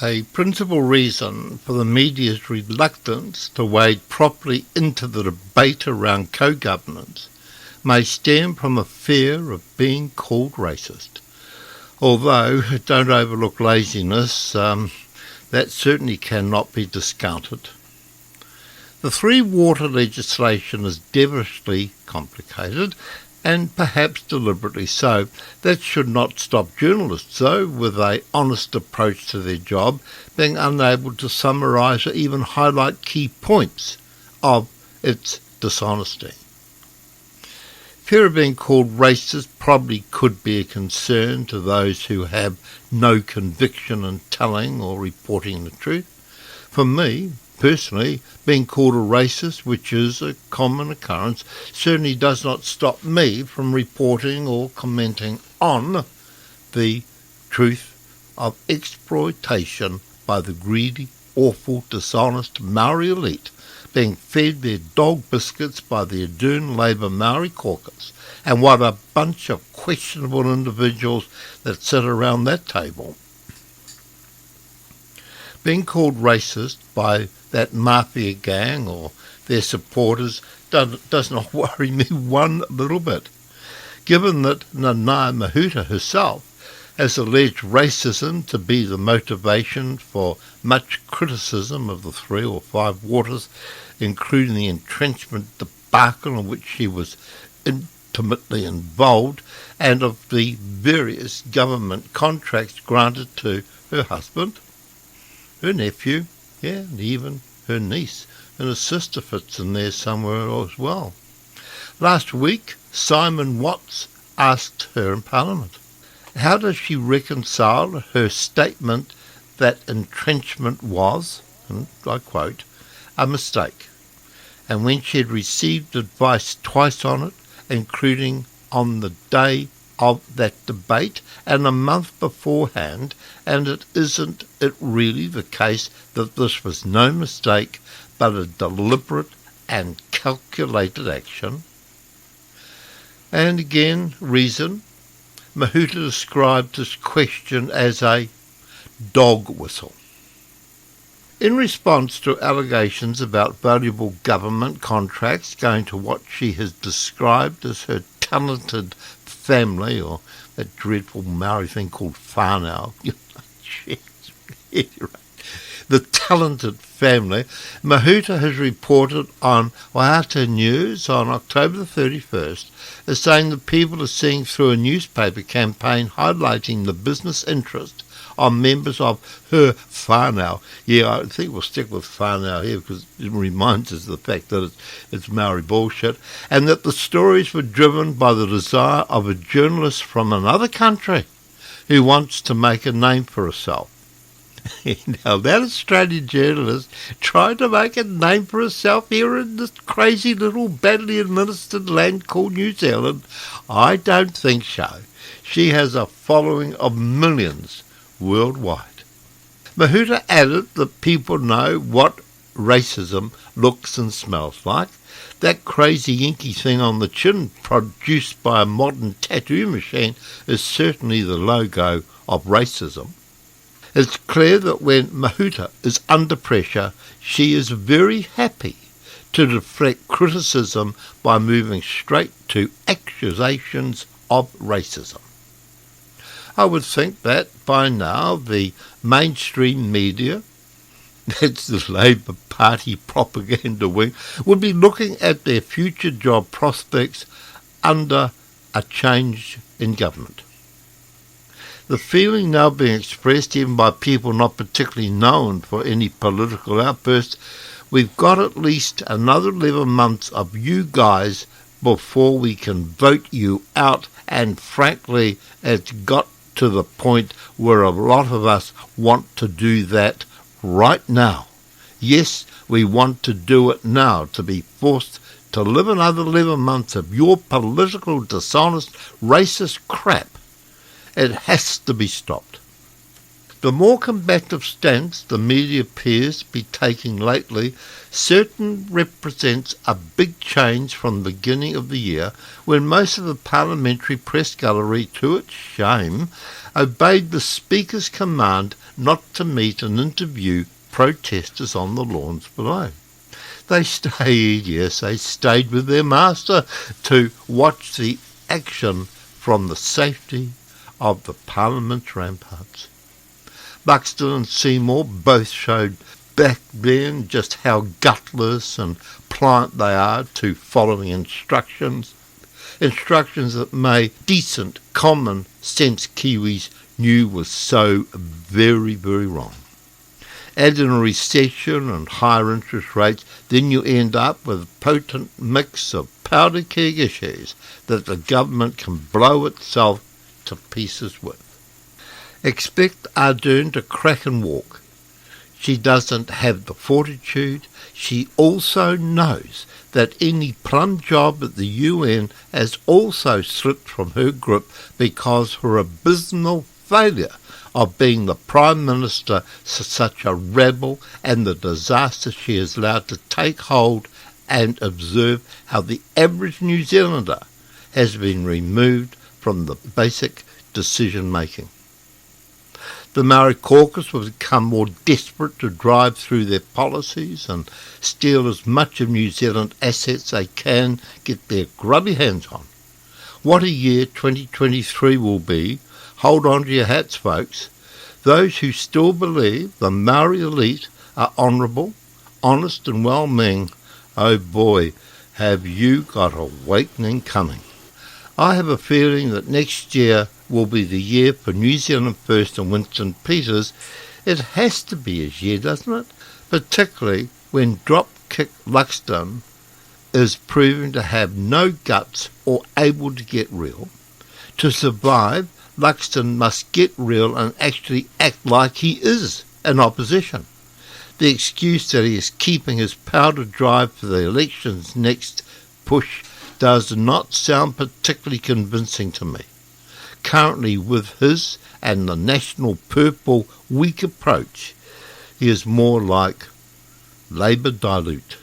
A principal reason for the media's reluctance to wade properly into the debate around co-governance may stem from a fear of being called racist. Although, don't overlook laziness, that certainly cannot be discounted. The Three Water legislation is devilishly complicated, and perhaps deliberately so. That should not stop journalists, though, with an honest approach to their job, being unable to summarise or even highlight key points of its dishonesty. Fear of being called racist probably could be a concern to those who have no conviction in telling or reporting the truth. For me, personally, being called a racist, which is a common occurrence, certainly does not stop me from reporting or commenting on the truth of exploitation by the greedy, awful, dishonest Maori elite being fed their dog biscuits by the Adern Labour Maori caucus, and what a bunch of questionable individuals that sit around that table. Being called racist by that mafia gang or their supporters does not worry me one little bit, given that Nanaia Mahuta herself has alleged racism to be the motivation for much criticism of the Three or Five Waters, including the entrenchment debacle in which she was intimately involved, and of the various government contracts granted to her husband, her nephew, and even her niece, and her sister fits in there somewhere as well. Last week, Simon Watts asked her in Parliament, how does she reconcile her statement that entrenchment was, and I quote, a mistake, and when she had received advice twice on it, including on the day of that debate and a month beforehand, and isn't it really the case that this was no mistake but a deliberate and calculated action? And again, reason. Mahuta described this question as a dog whistle. In response to allegations about valuable government contracts going to what she has described as her talented family, or that dreadful Maori thing called whānau, the talented family, Mahuta has reported on Waiata News on October the 31st as saying that people are seeing through a newspaper campaign highlighting the business interest of members of her whānau. Yeah, I think we'll stick with whānau here because it reminds us of the fact that it's Maori bullshit, and that the stories were driven by the desire of a journalist from another country who wants to make a name for herself. Now, that Australian journalist tried to make a name for herself here in this crazy little badly administered land called New Zealand? I don't think so. She has a following of millions worldwide. Mahuta added that people know what racism looks and smells like. That crazy inky thing on the chin produced by a modern tattoo machine is certainly the logo of racism. It's clear that when Mahuta is under pressure, she is very happy to deflect criticism by moving straight to accusations of racism. I would think that by now the mainstream media, that's the Labour Party propaganda wing, would be looking at their future job prospects under a change in government. The feeling now being expressed even by people not particularly known for any political outbursts, we've got at least another 11 months of you guys before we can vote you out, and frankly it's got to the point where a lot of us want to do that right now. Yes, we want to do it now, to be forced to live another 11 months of your political, dishonest, racist crap. It has to be stopped. The more combative stance the media appears to be taking lately certainly represents a big change from the beginning of the year, when most of the parliamentary press gallery, to its shame, obeyed the Speaker's command not to meet and interview protesters on the lawns below. They stayed with their master to watch the action from the safety of the Parliament's ramparts. Buxton and Seymour both showed back then just how gutless and pliant they are to following instructions that decent, common sense Kiwis knew was so very, very wrong. Add in a recession and higher interest rates, then you end up with a potent mix of powder keg issues that the government can blow itself to pieces with. Expect Ardern to crack and walk. She doesn't have the fortitude. She also knows that any plum job at the UN has also slipped from her grip because her abysmal failure of being the Prime Minister to such a rebel, and the disaster she is allowed to take hold and observe how the average New Zealander has been removed from the basic decision-making. The Maori caucus will become more desperate to drive through their policies and steal as much of New Zealand assets they can get their grubby hands on. What a year 2023 will be. Hold on to your hats, folks. Those who still believe the Maori Elite are honourable, honest and well-meaning, oh boy, have you got a wakening coming. I have a feeling that next year will be the year for New Zealand First and Winston Peters. It has to be his year, doesn't it? Particularly when drop-kick Luxton is proven to have no guts or able to get real. To survive, Luxton must get real and actually act like he is an opposition. The excuse that he is keeping his powder dry for the election's next push does not sound particularly convincing to me. Currently, with his and the National Purple weak approach, he is more like Labour dilute.